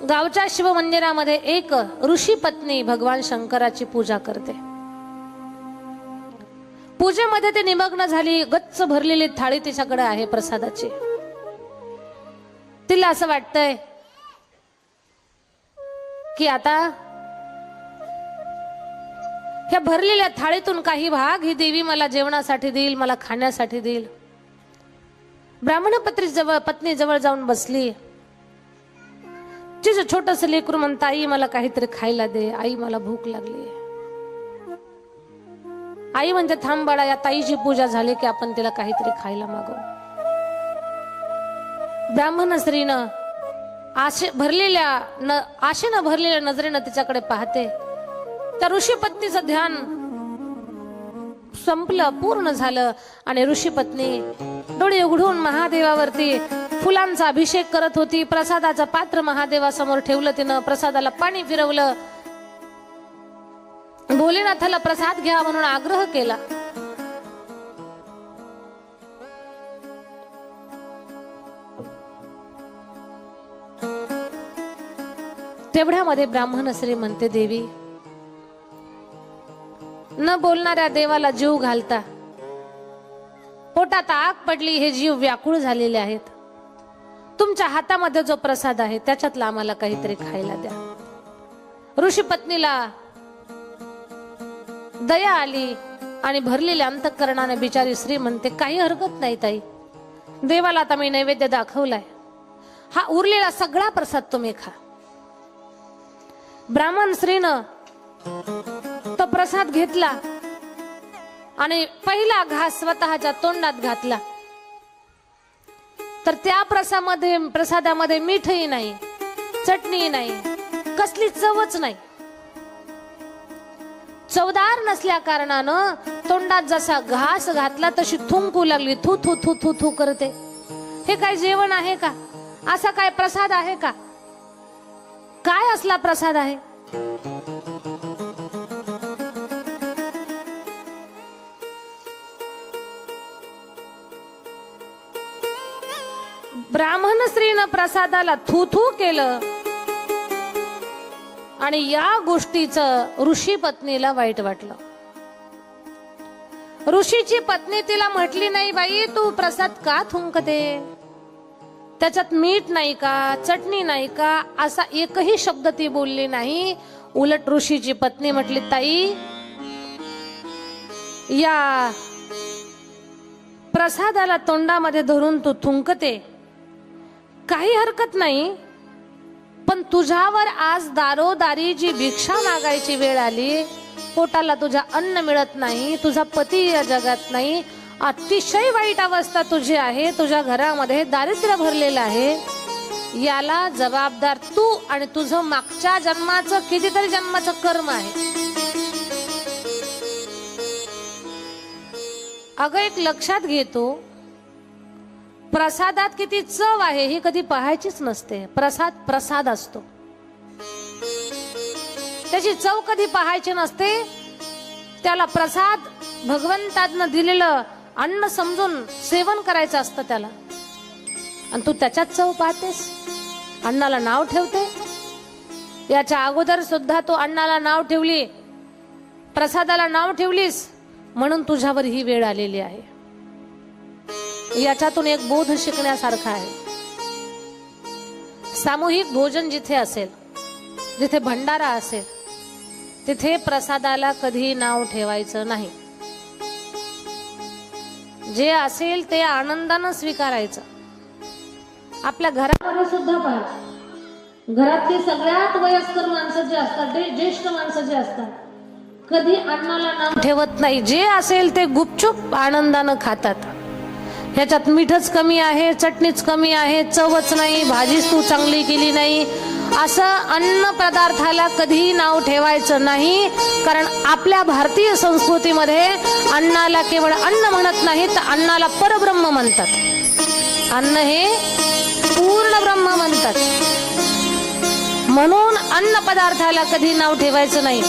गावच्या शिवमंदिरामध्ये एक ऋषी पत्नी भगवान शंकराची पूजा करते. पूजेमध्ये ते निमग्न झाली. गच्च भरलेली थाळी तिच्याकडे आहे प्रसादाची. तिला असं वाटतंय की आता ह्या भरलेल्या थाळीतून काही भाग ही देवी मला जेवणासाठी देईल, मला खाण्यासाठी देईल. ब्राह्मण पत्नी जवळ जाऊन बसली. तिचं छोटस लेकरू म्हणतं, आई मला काहीतरी खायला दे, आई मला भूक लागली. आई म्हणते, थांब बाळा, या ताईची पूजा झाली की आपण तिला काहीतरी खायला मागवू. ब्राह्मण स्त्रीनं आशेनं भरलेल्या नजरेनं तिच्याकडे पाहते. त्या ऋषी पत्नीचं ध्यान संपलं, पूर्ण झालं आणि ऋषी पत्नी डोळे उघडून महादेवावरती फुलांचा अभिषेक करत होती. प्रसादाचं पात्र महादेवासमोर ठेवलं तिनं, प्रसादाला पाणी फिरवलं, भोलेनाथाला प्रसाद घ्या म्हणून आग्रह केला. तेवढ्यामध्ये ब्राह्मण स्त्री म्हणते, देवी, न बोलणाऱ्या देवाला जीव घालता, पोटात आग पडली, हे जीव व्याकुळ झालेले आहेत. तुमच्या हातामध्ये जो प्रसाद आहे त्याच्यातला आम्हाला काहीतरी खायला द्या. ऋषी पत्नीला दया आली आणि भरलेल्या अंतःकरणाने बिचारी स्त्री म्हणते, काही हरकत नाही ताई, देवाला आता मी नैवेद्य दाखवलाय, हा उरलेला सगळा प्रसाद तुम्ही खा. ब्राह्मण स्त्रीनं तो प्रसाद घेतला आणि पहिला घास स्वतःच्या तोंडात घातला तर त्या प्रसादामध्ये मीठही नाही, चटणी नाही, कसली चवच नाही. चवदार नसल्या कारणानं तोंडात जसा घास घातला तशी थुंकू लागली. थू थू थू थू थू करते. हे काय जेवण आहे का? असा काय प्रसाद आहे का? काय असला प्रसाद आहे? ब्राह्मण स्त्रीनं प्रसादाला थू थू केलं आणि या गोष्टीचं ऋषी पत्नीला वाईट वाटलं. ऋषीची पत्नी तिला म्हटली नाही, बाई तू प्रसाद का थुंकते, त्याच्यात मीठ नाही का, चटणी नाही का, असा एकही शब्द ती बोलली नाही. उलट ऋषीची पत्नी म्हटली, ताई, या प्रसादाला तोंडामध्ये धरून तू थुंकते, काही हरकत नाही, पण तुझ्यावर आज दारोदारी जी भिक्षा मागायची वेळ आली, पोटाला तुझ्या अन्न मिळत नाही, तुझा पती या जगात नाही, अतिशय वाईट अवस्था तुझी आहे, तुझ्या घरामध्ये दारिद्र्य भरलेलं आहे, याला जबाबदार तू आणि तुझं मागच्या जन्माचं कितीतरी जन्माचं कर्म आहे. अगं एक लक्षात घेतो, प्रसादात किती चव आहे ही कधी पाहायचीच नसते. प्रसाद असतो, त्याची चव कधी पाहायची नसते. त्याला प्रसाद भगवंतानं दिलेलं अन्न समजून सेवन करायचं असतं त्याला, आणि तू त्याच्यात चव पाहतेस, अन्नाला नाव ठेवते. याच्या अगोदर सुद्धा तू अन्नाला नाव ठेवली, प्रसादाला नाव ठेवलीस, म्हणून तुझ्यावर ही वेळ आलेली आहे. याच्यातून एक बोध शिकण्यासारखा आहे. सामूहिक भोजन जिथे असेल, जिथे भंडारा असेल, तिथे प्रसादाला कधी नाव ठेवायचं नाही. जे असेल ते आनंदानं स्वीकारायचं. आपल्या घरामध्ये सुद्धा पहा, घरातली सगळ्यात वयस्कर माणसं जे असतात, ज्येष्ठ माणसं जे असतात, कधी अन्नाला नाव ठेवत नाही. जे असेल ते गुपचूप आनंदानं खातात. ह्याच्यात मीठच कमी आहे, चटणीच कमी आहे, चवच नाही, भाजीच तू चांगली केली नाही, असं अन्न पदार्थाला कधी नाव ठेवायचं नाही. कारण आपल्या भारतीय संस्कृतीमध्ये अन्नाला केवळ अन्न म्हणत नाही, तर अन्नाला परब्रह्म म्हणतात. अन्न हे पूर्ण ब्रह्म म्हणतात. म्हणून अन्न पदार्थाला कधी नाव ठेवायचं नाही.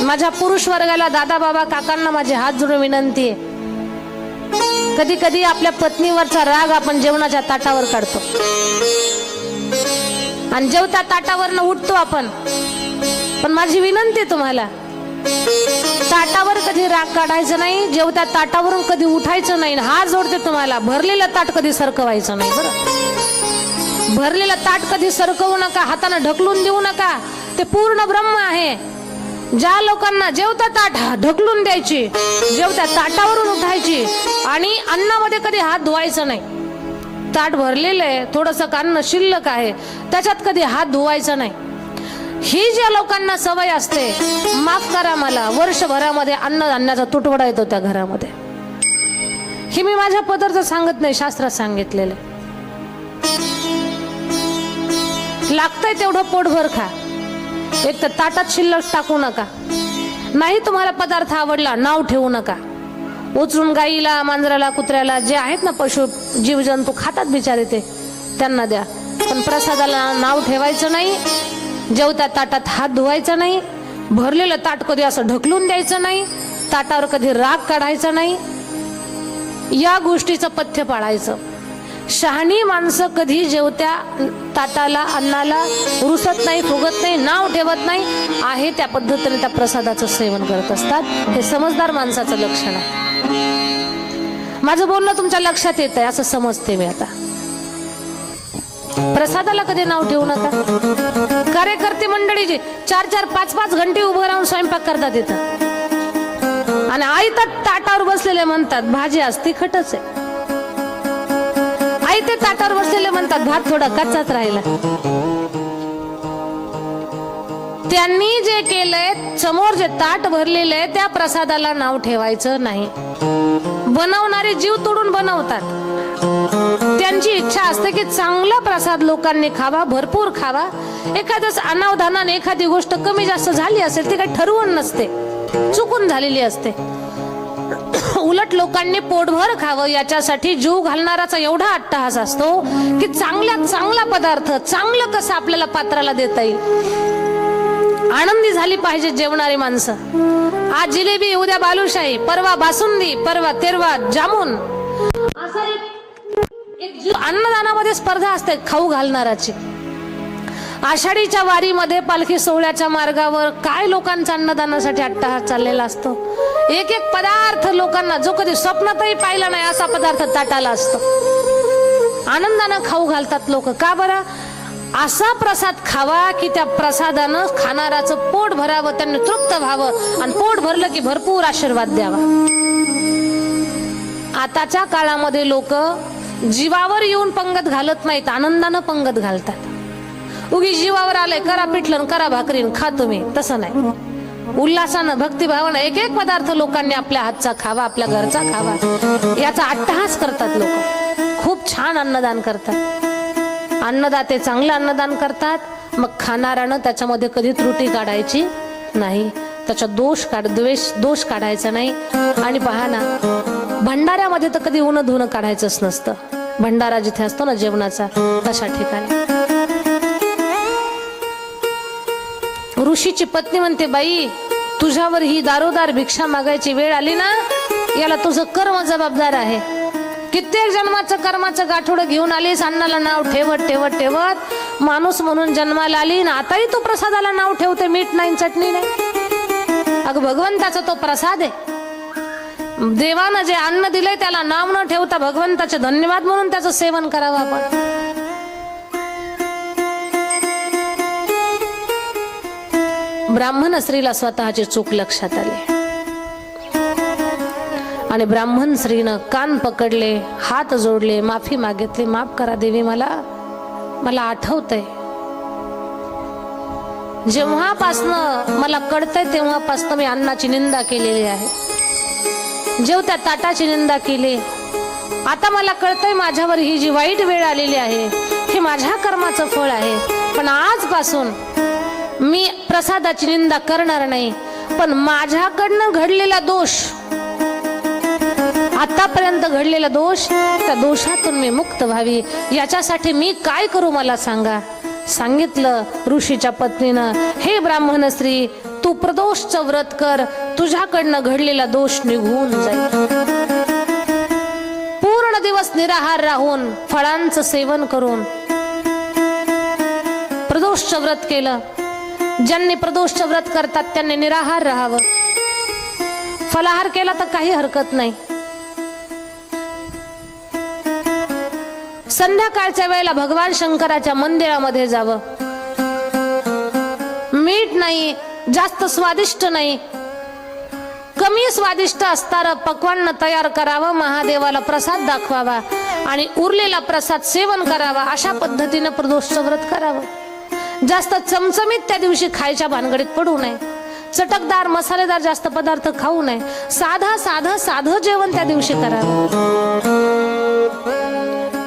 माझ्या पुरुष वर्गाला, दादा, बाबा, काकांना माझे हात जोडून विनंती आहे, कधी कधी आपल्या पत्नीवरचा राग आपण जेवणाच्या ताटावर काढतो. आणि जेवत्या ताटावरनं उठतो आपण, पण माझी विनंती तुम्हाला, ताटावर कधी राग काढायचा नाही, जेवत्या ताटावरून कधी उठायचं नाही. हात जोडते तुम्हाला, भरलेलं ताट कधी सरकवायचं नाही. बरं, भरलेलं ताट कधी सरकवू नका, हाताने ढकलून देऊ नका. ते पूर्ण ब्रह्म आहे. ज्या लोकांना जेवता ताट ढकलून द्यायची, जेवत्या ताटावरून उठायची आणि अन्नामध्ये कधी हात धुवायचा नाही. ताट भरलेलं आहे, थोडंसं अन्न शिल्लक आहे, त्याच्यात कधी हात धुवायचा नाही. ही ज्या लोकांना सवय असते, माफ करा मला, वर्षभरामध्ये अन्नधान्याचा तुटवडा येतो त्या घरामध्ये. ही मी माझ्या पदरचं सांगत नाही, शास्त्रात सांगितलेलं. लागतंय तेवढं पोटभर खा, एक तर ताटात शिल्लक टाकू नका. नाही तुम्हाला पदार्थ आवडला, नाव ठेवू नका. उचलून गाईला, मांजराला, कुत्र्याला, जे आहेत ना पशु जीवजंतू खातात बिचारे, ते त्यांना द्या. पण प्रसादाला नाव ठेवायचं नाही, जेवत्या ताटात हात धुवायचा नाही, भरलेलं ताट कधी असं ढकलून द्यायचं नाही, ताटावर कधी राग काढायचा नाही. या गोष्टीचं पथ्य पाळायचं. शहाणी माणसं कधी जेवत्या ताटाला, अन्नाला रुसत नाही, फुगत नाही, नाव ठेवत नाही, आहे त्या पद्धतीने त्या प्रसादाचं सेवन करत असतात. हे समजदार माणसाचं लक्षण आहे. माझं बोलणं तुमच्या लक्षात येत आहे असं समजते मी आता. प्रसादाला कधी नाव ठेवू नका. कार्यकर्ते मंडळी जे 4-4, 5-5 घंटे उभं राहून स्वयंपाक करतात इथं, आणि आई तर ताटावर बसलेले म्हणतात भाजी आज तिखटच आहे. आई ते ताटावर बसलेले म्हणतात भात थोडा कच्चाच राहिला. त्यांनी जे केलंय, समोर जे ताट भरलेलं आहे त्या प्रसादाला नाव ठेवायचं नाही. बनवणारे जीव तोडून बनवतात. त्यांची इच्छा असते की चांगला प्रसाद लोकांनी खावा, भरपूर खावा. एखाद्याच अनावधानाने एखादी गोष्ट कमी जास्त झाली असेल, ती काही ठरवून नसते, चुकून झालेली असते. उलट लोकांनी पोटभर खावं याच्यासाठी जीव घालणाराचा एवढा अट्टहास असतो की चांगल्यात चांगला पदार्थ, चांगलं कसं आपल्याला पात्राला देता येईल. आनंदी झाली पाहिजे जेवणारी माणसं. आज जिलेबी, उद्या बालुशाही, परवा बासुंदी, परवा तेरवा जामून, असं एक अन्नदानामध्ये स्पर्धा असते खाऊ घालणाराची. आषाढीच्या वारीमध्ये, पालखी सोहळ्याच्या मार्गावर काय लोकांचा अन्नदानासाठी अट्टहास चाललेला असतो. एक एक पदार्थ लोकांना जो कधी स्वप्नातही पाहिला नाही असा पदार्थ ताटाला असतो. आनंदानं खाऊ घालतात लोक. का बरं? असा प्रसाद खावा की त्या प्रसादानं खाणाराचं पोट भरावं, त्यांनी तृप्त व्हावं, आणि पोट भरलं की भरपूर आशीर्वाद द्यावा. आताच्या काळामध्ये लोक जीवावर येऊन पंगत घालत नाहीत, आनंदानं पंगत घालतात. उगी जीवावर आलंय, करा पिठलं, करा भाकरीन, खा तुम्ही, तसं नाही. उल्हासानं, भक्तिभावानं एक एक पदार्थ लोकांनी आपल्या हातचा खावा, आपल्या घरचा खावा, याचा अट्टहास करतात लोक. खूप छान अन्नदान करतात. अन्नदाते चांगलं अन्नदान करतात. मग खाणाऱ्यानं त्याच्यामध्ये कधी त्रुटी काढायची नाही, त्याचा दोष काढायचा नाही. आणि पहा ना, भंडाऱ्यामध्ये तर कधी उन्ह धुणं काढायचंच नसतं. भंडारा जिथे असतो ना जेवणाचा, तशा ठिकाणी ऋषीची पत्नी म्हणते, बाई तुझ्यावर ही दारोदार भिक्षा मागायची वेळ आली ना, याला तुझं कर्म जबाबदार आहे. कित्येक जन्माचं कर्माचं गाठोडं घेऊन आलीस, अन्नाला नाव ठेवत ठेवत ठेवत माणूस म्हणून जन्माला आली, ना आताही तू प्रसादाला नाव ठेवते, मीठ नाही चटणी नाही. अगं भगवंताचा तो प्रसाद आहे. देवानं जे अन्न दिलंय त्याला नाव न ठेवता भगवंताचे धन्यवाद म्हणून त्याचं सेवन करावं आपण. ब्राह्मण स्त्रीला स्वतःची चूक लक्षात आली आणि ब्राह्मण स्त्रीनं कान पकडले, हात जोडले, माफी मागितली. माफ करा देवी, मला आठवतंय, जेव्हापासनं मला कळतंय तेव्हापासनं मी अन्नाची निंदा केलेली आहे, जेवत्या ताटाची निंदा केली. आता मला कळतंय माझ्यावर ही जी वाईट वेळ आलेली आहे हे माझ्या कर्माचं फळ आहे. पण आजपासून मी प्रसादाची निंदा करणार नाही. पण माझ्याकडनं घडलेला दोष, आतापर्यंत घडलेला दोष, त्या दोषातून मी मुक्त व्हावी, याच्यासाठी मी काय करू मला सांगा. सांगितलं ऋषीच्या पत्नीनं, हे ब्राह्मण स्त्री, तू प्रदोषचं व्रत कर, तुझ्याकडनं घडलेला दोष निघून जाईल. पूर्ण दिवस निराहार राहून, फळांचं सेवन करून प्रदोषचं व्रत केलं. ज्यांनी प्रदोषचं व्रत करतात त्यांनी निराहार राहावं. फलाहार केला तर काही हरकत नाही. संध्याकाळच्या वेळेला भगवान शंकराच्या मंदिरामध्ये जावं. मीठ नाही, जास्त स्वादिष्ट नाही, कमी स्वादिष्ट असणारं पक्वान्न तयार करावं, महादेवाला प्रसाद दाखवावा आणि उरलेला प्रसाद सेवन करावा. अशा पद्धतीने प्रदोषचं व्रत करावं. जास्त चमचमीत त्या दिवशी खायच्या भानगडीत पडू नये. चटकदार मसालेदार जास्त पदार्थ खाऊ नये. साधं जेवण त्या दिवशी करावं.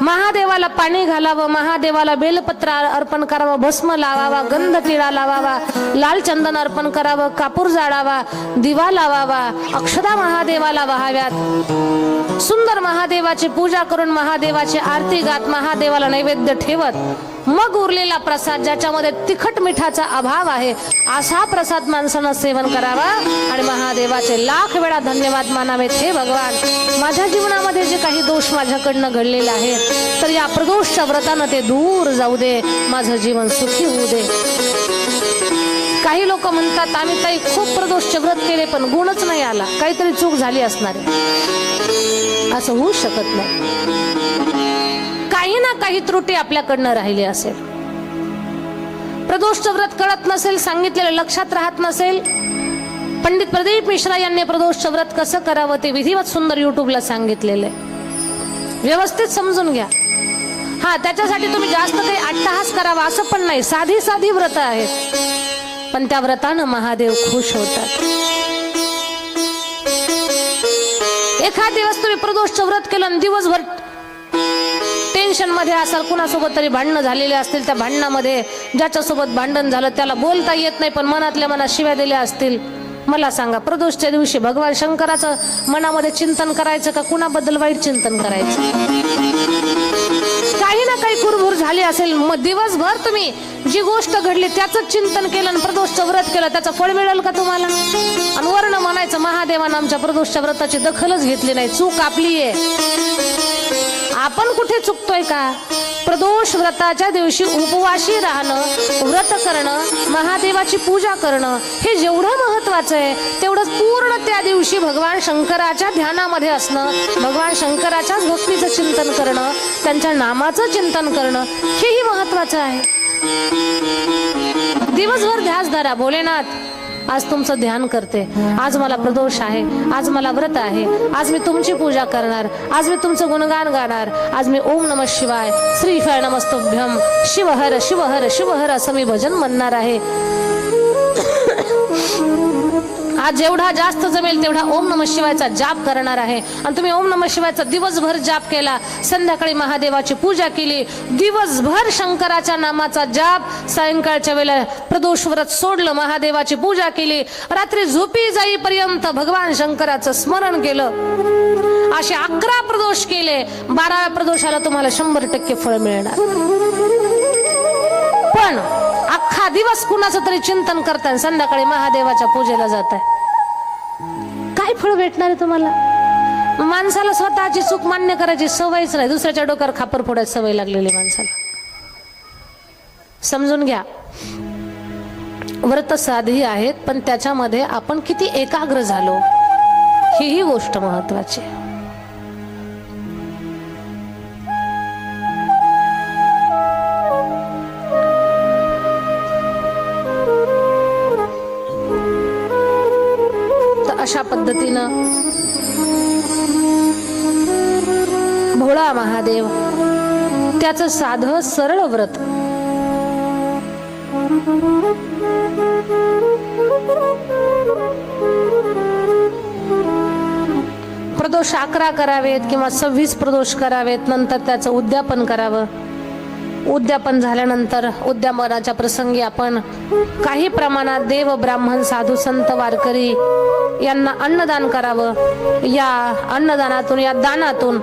महादेवाला पाणी घालावं, महादेवाला बेलपत्र अर्पण करावं, भस्म लावावा, गंध टिळा लावावा, लाल चंदन अर्पण करावं, कापूर जाळावा, दिवा लावावा, अक्षदा महादेवाला वाहाव्यात. सुंदर महादेवाची पूजा करून महादेवाची आरती गात महादेवाला नैवेद्य ठेवत मग उरलेला प्रसाद, ज्याच्यामध्ये तिखट मिठाचा अभाव आहे, असा प्रसाद माणसानं सेवन करावा आणि महादेवाचे लाख वेळा धन्यवाद मानावेत. हे भगवान, माझ्या जीवनामध्ये जे काही दोष माझ्याकडनं घडलेले आहेत तर या प्रदोषच्या व्रतानं ते दूर जाऊ दे, माझं जीवन सुखी होऊ दे. काही लोक म्हणतात आम्ही ताई खूप प्रदोषचे व्रत केले पण गुणच नाही आला, काहीतरी चूक झाली असणार आहे. असं होऊ शकत नाही. काही ना काही त्रुटी आपल्याकडनं राहिली असेल. प्रदोषचं व्रत कळत नसेल, सांगितलेलं लक्षात राहत नसेल. पंडित प्रदीप मिश्रा यांनी प्रदोषचं व्रत कसं करावं ते विधिवत सुंदर युट्यूबला सांगितलेलं आहे. व्यवस्थित समजून घ्या. हा, त्याच्यासाठी तुम्ही जास्त काही अट्टहास करावा असं पण नाही. साधी व्रत आहेत पण त्या व्रतानं महादेव खुश होतात. एखाद दिवस तुम्ही प्रदोषचं व्रत केलं आणि दिवसभर टेन्शन मध्ये असाल, कुणासोबत तरी भांडणं झालेले असतील, त्या भांडणामध्ये ज्याच्यासोबत भांडण झालं त्याला बोलता येत नाही पण मनातल्या मनात शिव्या दिल्या असतील, मला सांगा प्रदोषच्या दिवशी भगवान शंकराचं मनामध्ये चिंतन करायचं का कुणाबद्दल वाईट चिंतन करायचं? काही ना काही कुरबुर झाली असेल, मग दिवसभर तुम्ही जी गोष्ट घडली त्याचं चिंतन केलं आणि प्रदोषचं व्रत केलं, त्याचं फळ मिळेल का तुम्हाला? आणि वर्ण म्हणायचं महादेवानं आमच्या प्रदोषच्या व्रताची दखलच घेतली नाही, चूक आपली आहे. आपण कुठे चुकतोय का? प्रदोष व्रताच्या दिवशी उपवाशी राहणं, व्रत करणं, महादेवाची पूजा करणं हे जेवढं महत्वाचं आहे तेवढं पूर्ण त्या दिवशी भगवान शंकराच्या ध्यानामध्ये असणं, भगवान शंकराच्याच भक्तीचं चिंतन करणं, त्यांच्या नामाचं चिंतन करणं हेही महत्वाचं आहे. दिवसभर ध्यास धरा, भोलेनाथ आज तुमचं ध्यान करते, आज मला प्रदोष आहे, आज मला व्रत आहे, आज मी तुमची पूजा करणार, आज मी तुमचं गुणगान गाणार, आज मी ओम नमः शिवाय, श्रीफळ नमस्तुभ्यम, शिवहर शिवहर शिवहर असं मी भजन म्हणणार आहे. आज जेवढा जास्त जमेल तेवढा ओम नमः शिवायचा जाप करणार आहे. आणि तुम्ही ओम नमः शिवायचा दिवसभर जाप केला, संध्याकाळी महादेवाची पूजा केली, दिवसभर शंकराच्या नामाचा जाप, सायंकाळच्या वेळेला प्रदोष व्रत सोडलं, महादेवाची पूजा केली, रात्री झोपी जाईपर्यंत भगवान शंकराचं स्मरण केलं, असे 11 प्रदोष केले, 12व्या प्रदोषाला तुम्हाला 100% फळ मिळणार. पण अख्खा दिवस कुणाचं तरी चिंतन करताय, संध्याकाळी महादेवाच्या पूजेला जाताय, काय फळ भेटणार आहे तुम्हाला? माणसाला स्वतःची चूक मान्य करायची सवयच नाही, दुसऱ्याच्या डोक्यावर खापर फोडायची सवय लागलेली माणसाला. समजून घ्या, व्रत साधी आहेत पण त्याच्यामध्ये आपण किती एकाग्र झालो ही गोष्ट महत्वाची आहे. अशा पद्धतीनं भोळा महादेव त्याचं साधं सरळ व्रत प्रदोष 11 करावेत किंवा 26 प्रदोष करावेत, नंतर त्याचं उद्यापन करावं. उद्यापन झाल्यानंतर उद्यापनाच्या प्रसंगी आपण काही प्रमाणात देव, ब्राह्मण, साधू, संत, वारकरी यांना अन्नदान करावं. या अन्नदानातून, या दानातून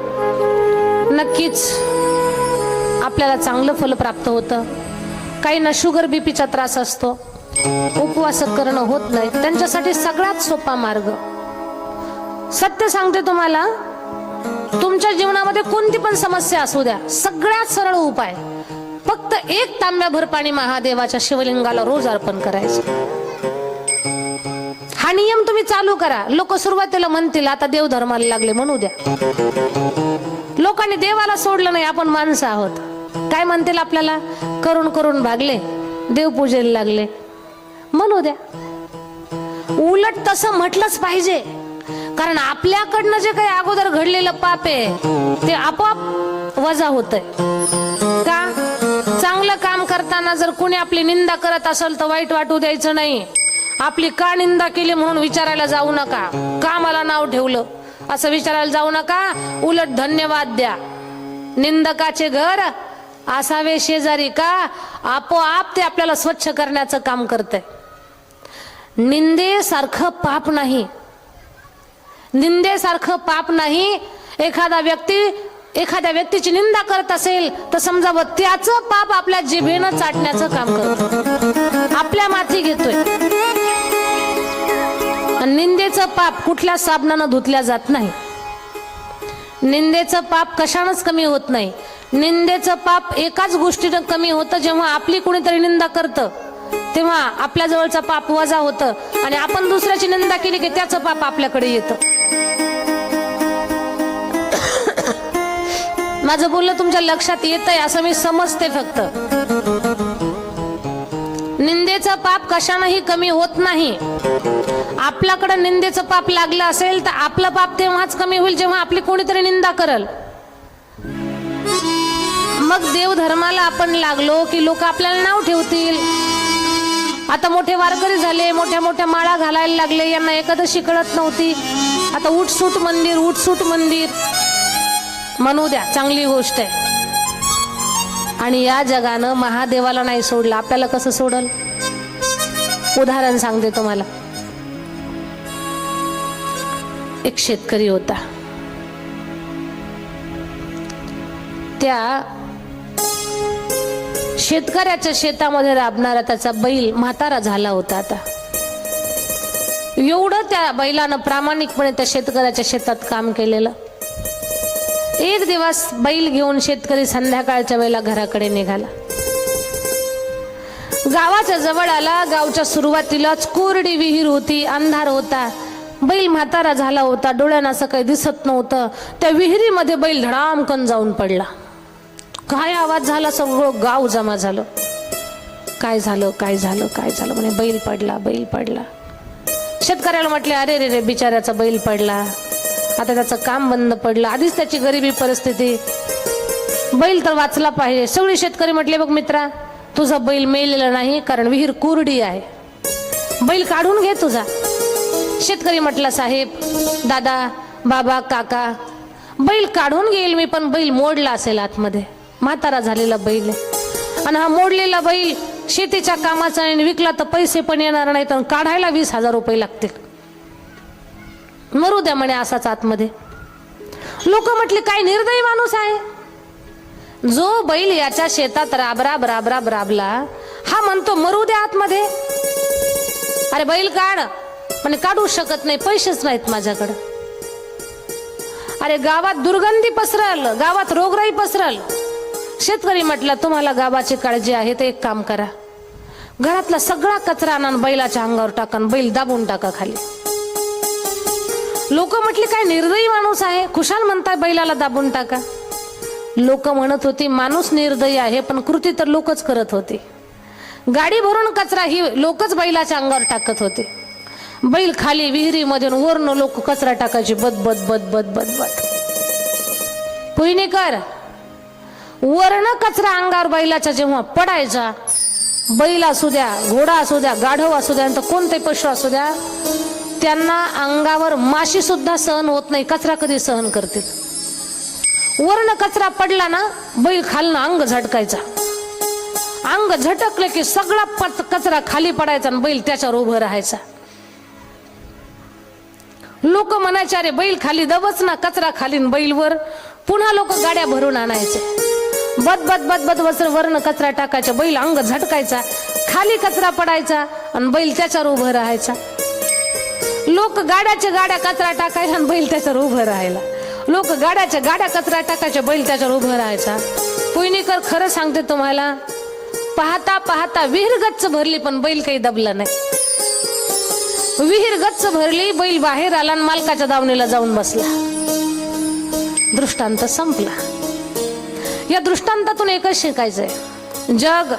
नक्कीच आपल्याला चांगलं फल प्राप्त होतं. काहींना शुगर बीपीचा त्रास असतो, उपवास करणं होत नाही, त्यांच्यासाठी सगळ्यात सोपा मार्ग, सत्य सांगते तुम्हाला, तुमच्या जीवनामध्ये कोणती पण समस्या असू द्या, सगळ्यात सरळ उपाय फक्त 1 तांब्याभर पाणी महादेवाच्या शिवलिंगाला रोज अर्पण करायचं. हा नियम तुम्ही चालू करा. लोक सुरुवातीला म्हणतील आता देव धर्माला लागले, म्हणू द्या. लोकांनी देवाला सोडलं नाही, आपण माणसं आहोत. काय म्हणतील आपल्याला? करून करून भागले, देव पूजेला लागले, म्हणू द्या. उलट तसं म्हटलंच पाहिजे, कारण आपल्याकडनं जे काही अगोदर घडलेलं पाप आहे ते आपोआप वजा होतंय. का? चांगलं काम करताना जर कोणी आपली निंदा करत असेल तर वाईट वाटू द्यायचं नाही. आपली का निंदा केली म्हणून विचारायला जाऊ नका. का मला नाव ठेवलं असं विचारायला जाऊ नका. उलट धन्यवाद द्या. निंदकाचे घर असावे शेजारी, का आपोआप ते आपल्याला स्वच्छ करण्याचं काम करतंय. निंदेसारखं पाप नाही, निंदेसारखं पाप नाही. एखाद्या व्यक्तीची निंदा करत असेल तर समजावं त्याचं पाप आपल्या जिभेनं चाटण्याचं काम करतो, आपल्या माथी घेतोय. निंदेचं पाप कुठल्या साबणानं धुतल्या जात नाही. निंदेचं पाप कशानंच कमी होत नाही. निंदेचं पाप एकाच गोष्टीनं कमी होतं, जेव्हा आपली कोणीतरी निंदा करतं तेव्हा आपल्या जवळचं पाप वजा होतं आणि आपण दुसऱ्याची निंदा केली की त्याचं पाप आपल्याकडे येतं. माझं बोलणं तुमच्या लक्षात येतंय असं मी समजते. फक्त निंदेचं पाप कशानंही कमी होत नाही. आपल्याकडे निंदेचं पाप लागलं असेल तर आपलं पाप तेव्हाच कमी होईल जेव्हा आपली कोणीतरी निंदा करल. मग देव धर्माला आपण लागलो की लोक आपल्याला नाव ठेवतील. आता मोठे वारकरी झाले, मोठ्या मोठ्या माळा घालायला लागले, यांना एकादशी कळत नव्हती, आता उठसूट मंदिर, उठसूट मंदिर. म्हणू द्या, चांगली गोष्ट आहे. आणि या जगानं महादेवाला नाही सोडलं, आपल्याला कसं सोडल? उदाहरण सांगते तुम्हाला. एक शेतकरी होता. त्या शेतकऱ्याच्या शेतामध्ये राबणारा त्याचा बैल म्हातारा झाला होता. आता एवढं त्या बैलानं प्रामाणिकपणे त्या शेतकऱ्याच्या शेतात काम केलेलं. एक दिवस बैल घेऊन शेतकरी संध्याकाळच्या वेळेला घराकडे निघाला. गावाच्या जवळ आला. गावच्या सुरुवातीलाच कोरडी विहीर होती, अंधार होता. बैल म्हातारा झाला होता, डोळ्यांना असं काही दिसत नव्हतं. त्या विहिरीमध्ये बैल धडामकन जाऊन पडला. काय आवाज झाला, सगळं गाव जमा झालं. काय झालं, काय झालं, काय झालं म्हणे. बैल पडला, बैल पडला. शेतकऱ्याला म्हटले, अरे रे रे, बिचाऱ्याचा बैल पडला, आता त्याचं काम बंद पडलं, आधीच त्याची गरिबी परिस्थिती, बैल तर वाचला पाहिजे. सगळे शेतकरी म्हटले, बघ मित्रा, तुझा बैल मेलेला नाही, कारण विहीर कोरडी आहे, बैल काढून घे तुझा. शेतकरी म्हटला, साहेब, दादा, बाबा, काका, बैल काढून घेईल मी, पण बैल मोडला असेल आतमध्ये. म्हातारा झालेला बैल आणि हा मोडलेला बैल शेतीच्या कामाचा आणि विकला तर पैसे पण येणार नाही, तर काढायला 20,000 रुपये लागतील. मरू द्या म्हणे असाच आतमध्ये. लोक म्हटले, काय निर्दयी माणूस आहे. जो बैल याच्या शेतात राबराब राबराब राबला, हा म्हणतो मरू द्या आतमध्ये. अरे बैल काढ, पण काढू शकत नाही, पैसेच नाहीत माझ्याकडे. अरे गावात दुर्गंधी पसरल, गावात रोगराई पसरल. शेतकरी म्हटला, तुम्हाला गावाची काळजी आहे तर एक काम करा, घरातला सगळा कचरा आणा बैलाच्या अंगावर टाका, बैल दाबून टाका खाली. लोक म्हटले, काय निर्दयी माणूस आहे, खुशाल म्हणताय बैलाला दाबून टाका. लोक म्हणत होती, माणूस निर्दयी आहे, पण कृती तर लोकच करत होते. गाडी भरून कचरा ही लोकच बैलाच्या अंगावर टाकत होते. बैल खाली विहिरीमध्ये, वरनं लोक कचरा टाकायचे, बद बद बद बद बद बद. पुईनेकर, वरनं कचरा अंगावर बैलाच्या जेव्हा पडायचा, बैल असू द्या, घोडा असू द्या, गाढव असू द्या, कोणते पशु असू द्या, त्यांना अंगावर माशी सुद्धा सहन होत नाही, कचरा कधी सहन करतील. वरनं कचरा पडला ना, बैल खालनं अंग झटकायचा. अंग झटकले की सगळा कचरा खाली पडायचा आणि बैल त्याच्यावर उभं राहायचा. लोक म्हणायचे, अरे बैल खाली दबच ना, कचरा खाली बैलवर. पुन्हा लोक गाड्या भरून आणायचे, बद बद बद बद वसर वरनं कचरा टाकायचा, बैल अंग झटकायचा, खाली कचरा पडायचा आणि बैल त्याच्यावर उभं राहायचा. लोक गाड्याच्या गाड्या कचरा टाकायचा आणि बैल त्याच्यावर उभं राहायला. लोक गाड्याच्या गाड्या कचरा टाकायच्या, बैल त्याच्यावर उभं राहायचा. पुईणीकर खरं सांगते तुम्हाला, पाहता पाहता विहीर गच्च भरली पण बैल काही दबला नाही. विहीर गच्च भरली, बैल बाहेर आला आणि मालकाच्या दावणीला जाऊन बसला. दृष्टांत संपला. या दृष्टांतातून एकच शिकायचंय, जग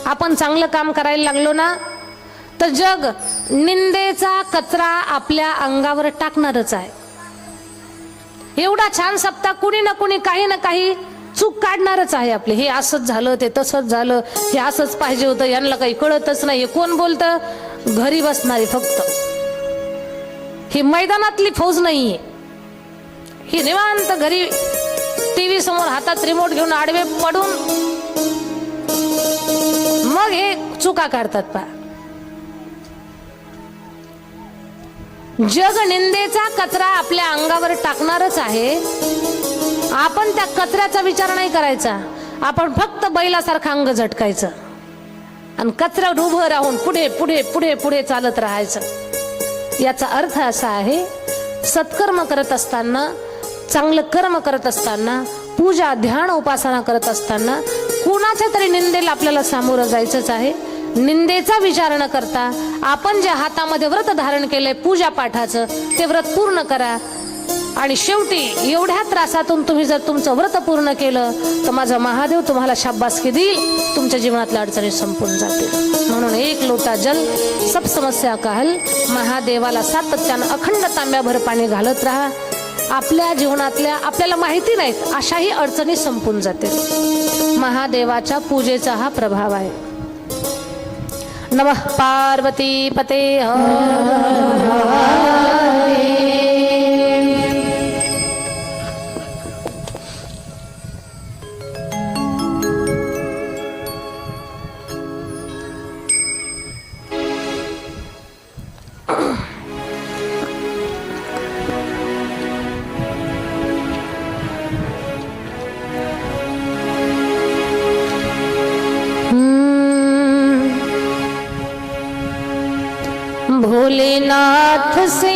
आपण चांगलं काम करायला लागलो ना तर जग निंदेचा कचरा आपल्या अंगावर टाकणारच आहे. एवढा छान सप्ताह कुणी ना कुणी काही ना काही चूक काढणारच आहे आपले. हे असंच झालं, ते तसंच झालं, हे असंच पाहिजे होतं, यांना काही कळतच नाही. कोण बोलतं? घरी बसणारी फक्त. ही मैदानातली फौज नाहीये. ही निवांत घरी टीव्ही समोर हातात रिमोट घेऊन आडवे पडून मग हे चुका काढतात. पा जग निंदेचा कचरा आपल्या अंगावर टाकणारच आहे. आपण त्या कचऱ्याचा विचार नाही करायचा. आपण फक्त बैलासारखं अंग झटकायचं आणि कचऱ्यावर उभं राहून पुढे पुढे पुढे पुढे चालत राहायचं. याचा अर्थ असा आहे, सत्कर्म करत असताना, चांगलं कर्म करत असताना, पूजा ध्यान उपासना करत असताना कुणाच्या तरी निंदेला आपल्याला सामोरं जायचंच आहे. निंदेचा विचार न करता आपण ज्या हातामध्ये व्रत धारण केलंय पूजा पाठाचं ते व्रत पूर्ण करा. आणि शेवटी एवढ्या त्रासातून तुम्ही जर तुमचं व्रत पूर्ण केलं तर माझा महादेव तुम्हाला शाबासकी देईल, तुमच्या जीवनातल्या अडचणी संपून जातील. म्हणून एक लोटा जल सब समस्या का हल. महादेवाला सातत्यानं अखंड तांब्याभर पाणी घालत राहा. आपल्या जीवनातल्या आपल्याला माहिती नाहीत अशाही अडचणी संपून जातील. महादेवाच्या पूजेचा हा प्रभाव आहे. नमः पार्वती पते भोलेनाथ से